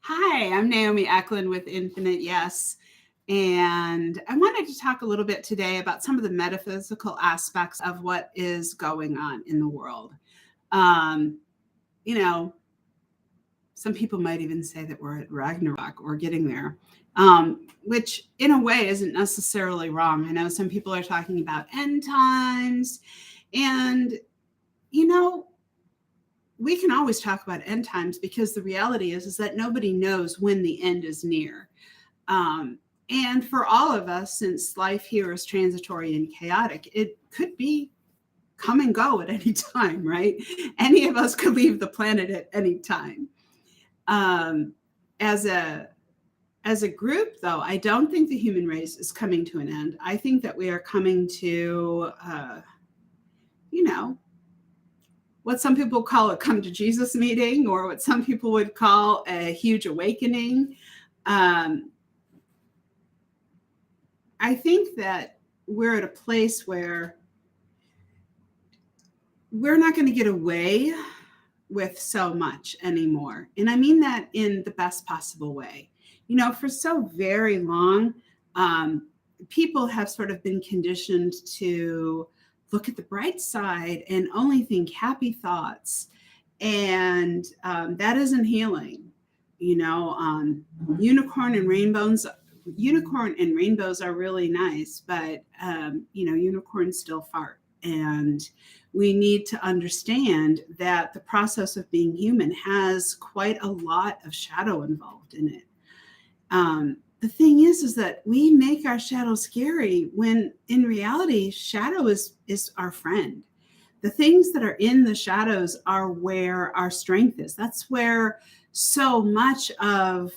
Hi, I'm Naomi Eklund with Infinite Yes. And I wanted to talk a little bit today about some of the metaphysical aspects of what is going on in the world. Um, you know, some people might even say that we're at Ragnarok or getting there, which in a way isn't necessarily wrong. I know some people are talking about end times, and you know, we can always talk about end times because the reality is that nobody knows when the end is near. Um, and for all of us, since life here is transitory and chaotic, it could be come and go at any time, right? Any of us could leave the planet at any time. Um, as a as a group, though, I don't think the human race is coming to an end. I think that we are coming to, you know, what some people call a come to Jesus meeting, or what some people would call a huge awakening. Um, I think that we're at a place where we're not going to get away with so much anymore. And I mean that in the best possible way. For so very long, um, people have sort of been conditioned to look at the bright side and only think happy thoughts. And that isn't healing. You know, um, unicorn and rainbows. Unicorn and rainbows are really nice, but unicorns still fart, and we need to understand that the process of being human has quite a lot of shadow involved in it. The thing is that we make our shadow scary when in reality, shadow is our friend. The things that are in the shadows are where our strength is. That's where so much of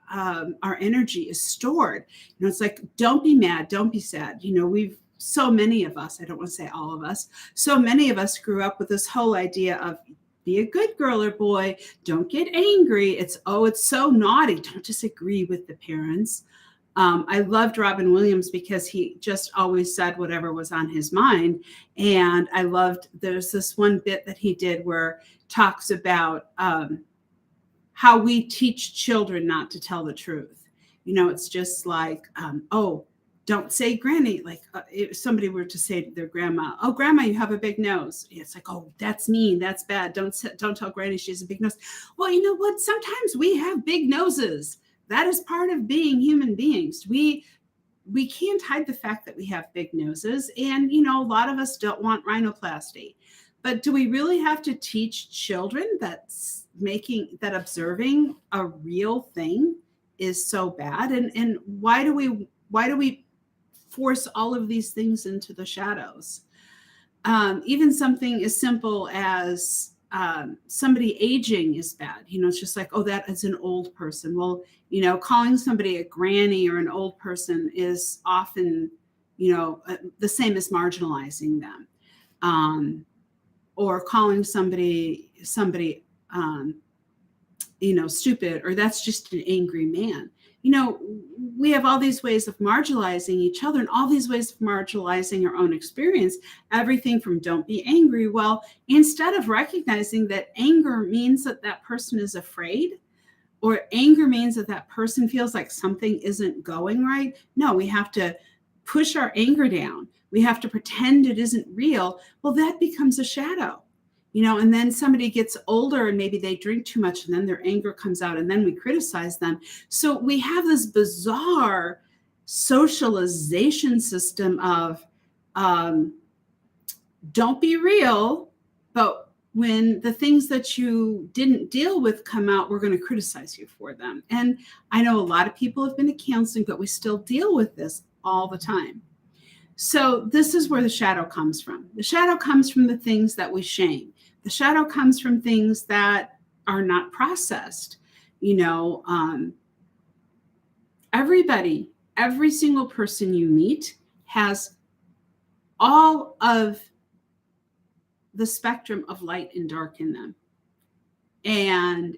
our energy is stored. It's like, don't be mad, don't be sad. So many of us, I don't want to say all of us, so many of us grew up with this whole idea of be a good girl or boy, don't get angry. It's so naughty. Don't disagree with the parents. I loved Robin Williams because he just always said whatever was on his mind. And I loved, there's this one bit that he did where talks about how we teach children not to tell the truth. It's just like, don't say granny. Like if somebody were to say to their grandma, oh, grandma, you have a big nose. It's like, oh, that's mean. That's bad. Don't tell granny she has a big nose. Well, you know what? Sometimes we have big noses. That is part of being human beings. We can't hide the fact that we have big noses. And, a lot of us don't want rhinoplasty. But do we really have to teach children that observing a real thing is so bad? And why do we force all of these things into the shadows? Even something as simple as somebody aging is bad. It's just like, oh, that is an old person. Well, calling somebody a granny or an old person is often, the same as marginalizing them. Or calling somebody stupid, or that's just an angry man. We have all these ways of marginalizing each other and all these ways of marginalizing our own experience. Everything from don't be angry. Well, instead of recognizing that anger means that person is afraid, or anger means that person feels like something isn't going right. No, we have to push our anger down. We have to pretend it isn't real. Well, that becomes a shadow. And then somebody gets older and maybe they drink too much and then their anger comes out and then we criticize them. So we have this bizarre socialization system of don't be real, but when the things that you didn't deal with come out, we're going to criticize you for them. And I know a lot of people have been to counseling, but we still deal with this all the time. So this is where the shadow comes from. The shadow comes from the things that we shame. The shadow comes from things that are not processed. Everybody, every single person you meet has all of the spectrum of light and dark in them. And,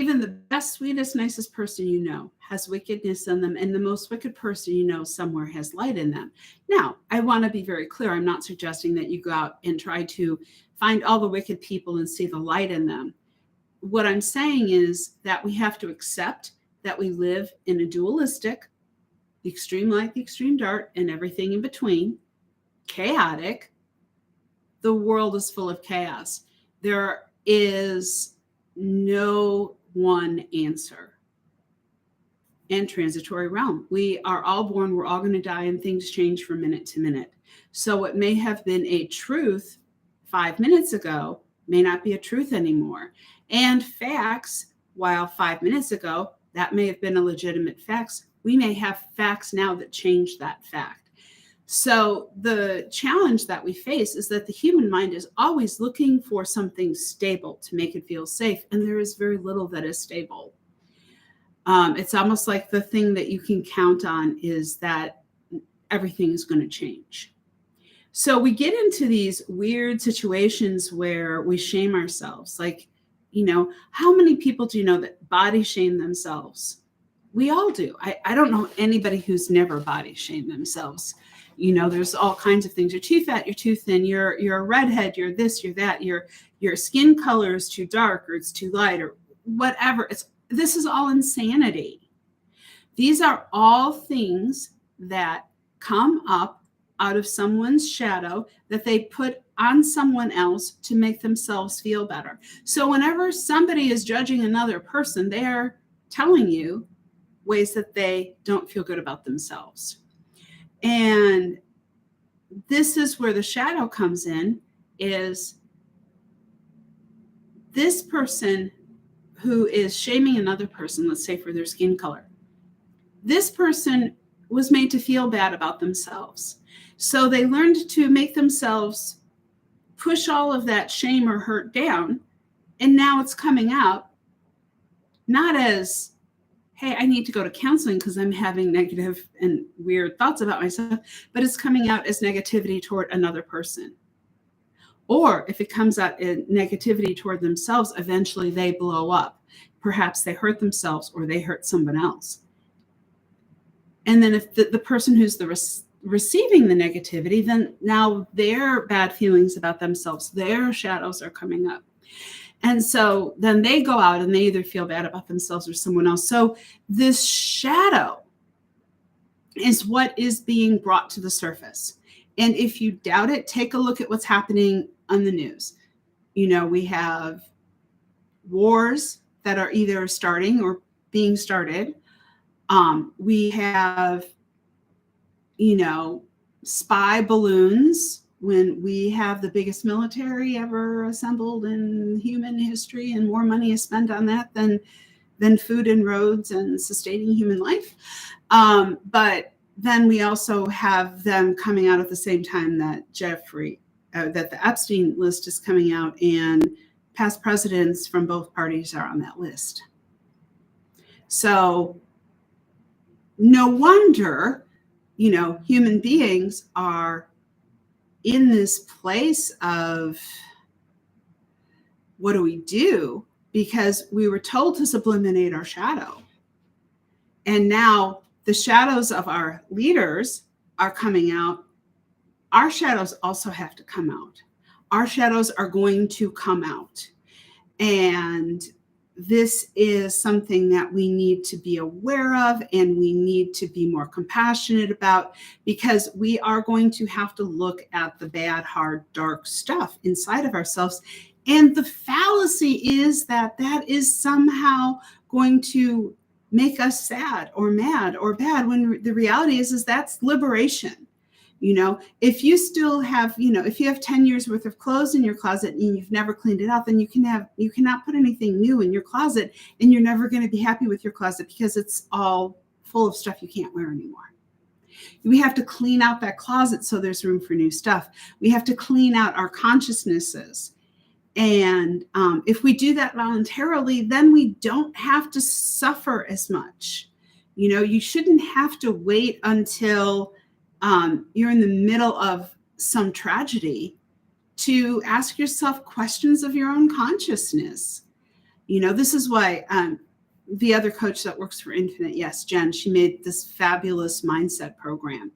even the best, sweetest, nicest person has wickedness in them, and the most wicked person somewhere has light in them. Now, I want to be very clear. I'm not suggesting that you go out and try to find all the wicked people and see the light in them. what I'm saying is that we have to accept that we live in a dualistic, the extreme light, the extreme dark, and everything in between, chaotic. The world is full of chaos. There is no one answer. And transitory realm. We are all born, we're all going to die, and things change from minute to minute. So what may have been a truth 5 minutes ago may not be a truth anymore. And facts, while 5 minutes ago, that may have been a legitimate fact, we may have facts now that change that fact. So the challenge that we face is that the human mind is always looking for something stable to make it feel safe, and there is very little that is stable. It's almost like the thing that you can count on is that everything is going to change. So we get into these weird situations where we shame ourselves. Like, how many people do you know that body shame themselves? We all do. I don't know anybody who's never body shamed themselves. There's all kinds of things. You're too fat, you're too thin, you're a redhead, you're this, you're that, your skin color is too dark or it's too light or whatever. This is all insanity. These are all things that come up out of someone's shadow that they put on someone else to make themselves feel better. So whenever somebody is judging another person, they are telling you ways that they don't feel good about themselves. And this is where the shadow comes in, is this person who is shaming another person, let's say for their skin color. This person was made to feel bad about themselves. So they learned to make themselves push all of that shame or hurt down. And now it's coming out not as, hey, I need to go to counseling because I'm having negative and weird thoughts about myself, but it's coming out as negativity toward another person. Or if it comes out in negativity toward themselves, eventually they blow up. Perhaps they hurt themselves or they hurt someone else. And then if the person who's receiving the negativity, then now their bad feelings about themselves, their shadows are coming up. And so then they go out and they either feel bad about themselves or someone else. So this shadow is what is being brought to the surface. And if you doubt it, take a look at what's happening on the news. We have wars that are either starting or being started. We have, spy balloons when we have the biggest military ever assembled in human history, and more money is spent on that than food and roads and sustaining human life. But then we also have them coming out at the same time that that the Epstein list is coming out, and past presidents from both parties are on that list. So no wonder, human beings are in this place of, what do we do? Because we were told to sublimate our shadow. And now the shadows of our leaders are coming out. Our shadows also have to come out. Our shadows are going to come out. And this is something that we need to be aware of, and we need to be more compassionate about, because we are going to have to look at the bad, hard, dark stuff inside of ourselves. And the fallacy is that is somehow going to make us sad or mad or bad, when the reality is that's liberation. If you still have, if you have 10 years worth of clothes in your closet and you've never cleaned it out, then you cannot put anything new in your closet, and you're never going to be happy with your closet because it's all full of stuff you can't wear anymore. We have to clean out that closet so there's room for new stuff. We have to clean out our consciousnesses. And if we do that voluntarily, then we don't have to suffer as much. You shouldn't have to wait until you're in the middle of some tragedy to ask yourself questions of your own consciousness. This is why the other coach that works for Infinite, yes, Jen, she made this fabulous mindset program.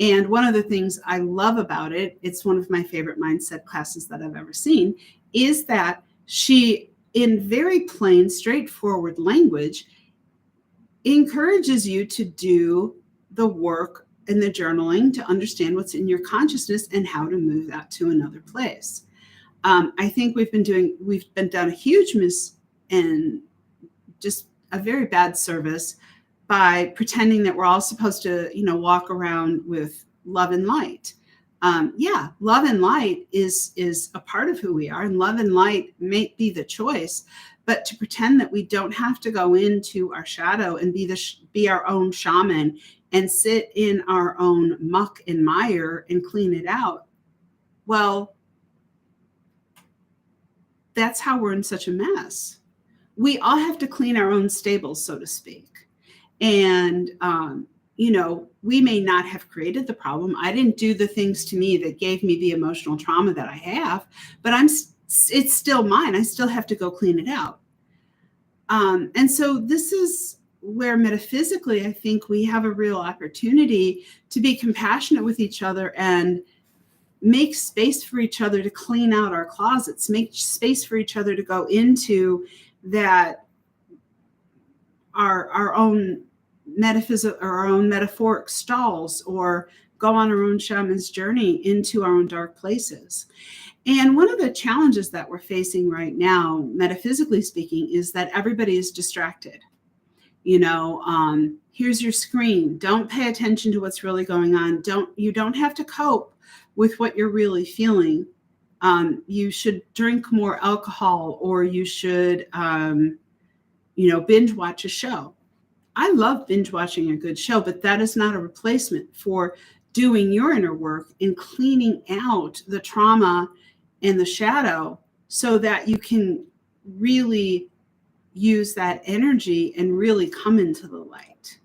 And one of the things I love about it, it's one of my favorite mindset classes that I've ever seen, is that she in very plain, straightforward language, encourages you to do the work and the journaling to understand what's in your consciousness and how to move that to another place. I think we've been done a huge miss and just a very bad service by pretending that we're all supposed to, walk around with love and light. Yeah, love and light is a part of who we are, and love and light may be the choice. But to pretend that we don't have to go into our shadow and be our own shaman and sit in our own muck and mire and clean it out, well, that's how we're in such a mess. We all have to clean our own stables, so to speak. And, we may not have created the problem. I didn't do the things to me that gave me the emotional trauma that I have, but it's still mine. I still have to go clean it out. And so this is where metaphysically, I think we have a real opportunity to be compassionate with each other and make space for each other to clean out our closets, make space for each other to go into that our own metaphysical or our own metaphoric stalls, or go on our own shaman's journey into our own dark places. And one of the challenges that we're facing right now, metaphysically speaking, is that everybody is distracted. Here's your screen. Don't pay attention to what's really going on. You don't have to cope with what you're really feeling. You should drink more alcohol, or you should, binge watch a show. I love binge watching a good show, but that is not a replacement for doing your inner work and cleaning out the trauma and the shadow so that you can really use that energy and really come into the light.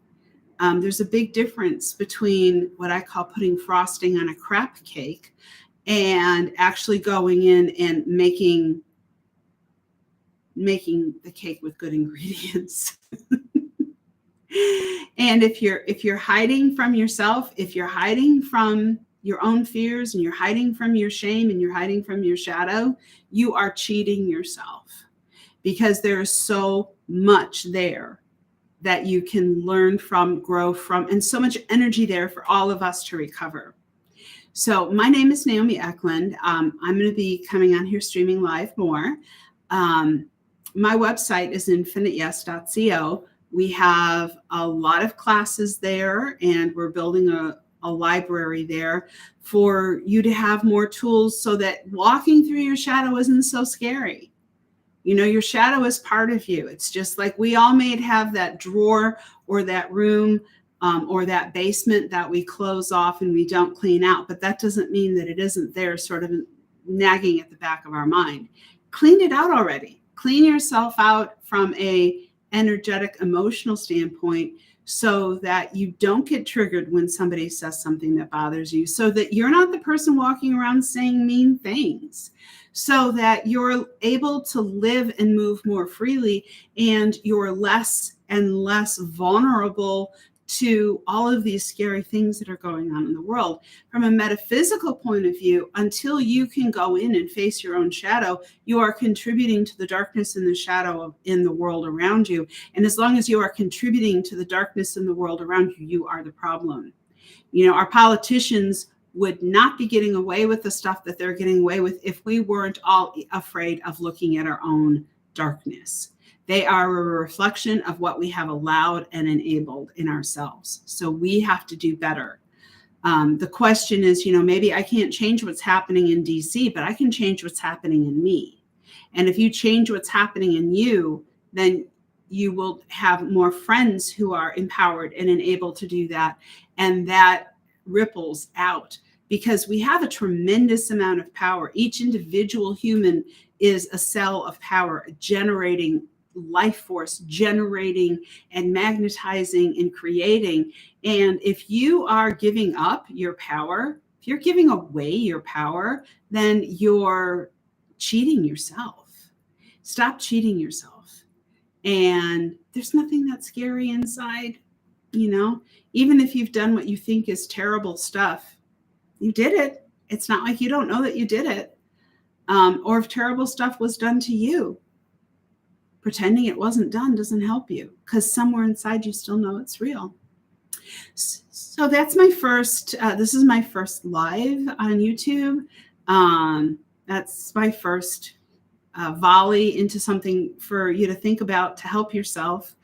There's a big difference between what I call putting frosting on a crap cake and actually going in and making the cake with good ingredients. And if you're hiding from yourself, if you're hiding from your own fears, and you're hiding from your shame, and you're hiding from your shadow, you are cheating yourself, because there is so much there that you can learn from, grow from, and so much energy there for all of us to recover. So my name is Naomi Eklund. I'm going to be coming on here streaming live more. My website is infiniteyes.co. We have a lot of classes there, and we're building a library there for you to have more tools so that walking through your shadow isn't so scary. Your shadow is part of you. It's just like we all may have that drawer or that room or that basement that we close off and we don't clean out, but that doesn't mean that it isn't there sort of nagging at the back of our mind. Clean it out already. Clean yourself out from a energetic, emotional standpoint so that you don't get triggered when somebody says something that bothers you, so that you're not the person walking around saying mean things, so that you're able to live and move more freely, and you're less and less vulnerable to all of these scary things that are going on in the world. From a metaphysical point of view, until you can go in and face your own shadow, you are contributing to the darkness and the shadow in the world around you. And as long as you are contributing to the darkness in the world around you, you are the problem. Our politicians would not be getting away with the stuff that they're getting away with if we weren't all afraid of looking at our own darkness. They are a reflection of what we have allowed and enabled in ourselves. So we have to do better. The question is, maybe I can't change what's happening in DC, but I can change what's happening in me. And if you change what's happening in you, then you will have more friends who are empowered and enabled to do that. And that ripples out, because we have a tremendous amount of power. Each individual human is a cell of power, generating life force, generating and magnetizing and creating. And if you are giving up your power, if you're giving away your power, then you're cheating yourself. Stop cheating yourself. And there's nothing that's scary inside, even if you've done what you think is terrible stuff, you did it. It's not like you don't know that you did it. Or if terrible stuff was done to you, pretending it wasn't done doesn't help you, because somewhere inside you still know it's real. So that's my first, this is my first live on YouTube. That's my first volley into something for you to think about to help yourself.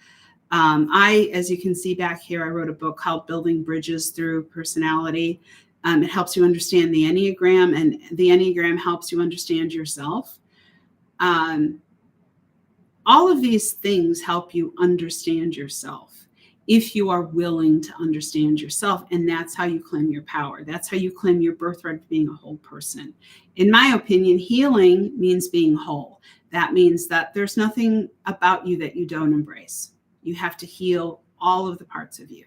As you can see back here, I wrote a book called Building Bridges Through Personality. It helps you understand the Enneagram, and the Enneagram helps you understand yourself. All of these things help you understand yourself if you are willing to understand yourself. And that's how you claim your power. That's how you claim your birthright of being a whole person. In my opinion, healing means being whole. That means that there's nothing about you that you don't embrace. You have to heal all of the parts of you.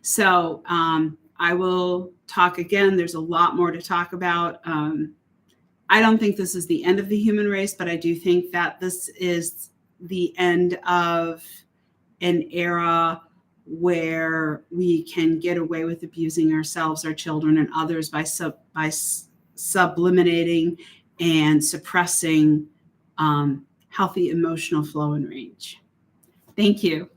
So I will talk again. There's a lot more to talk about. I don't think this is the end of the human race, but I do think that this is the end of an era where we can get away with abusing ourselves, our children, and others by subliminating and suppressing healthy emotional flow and range. Thank you.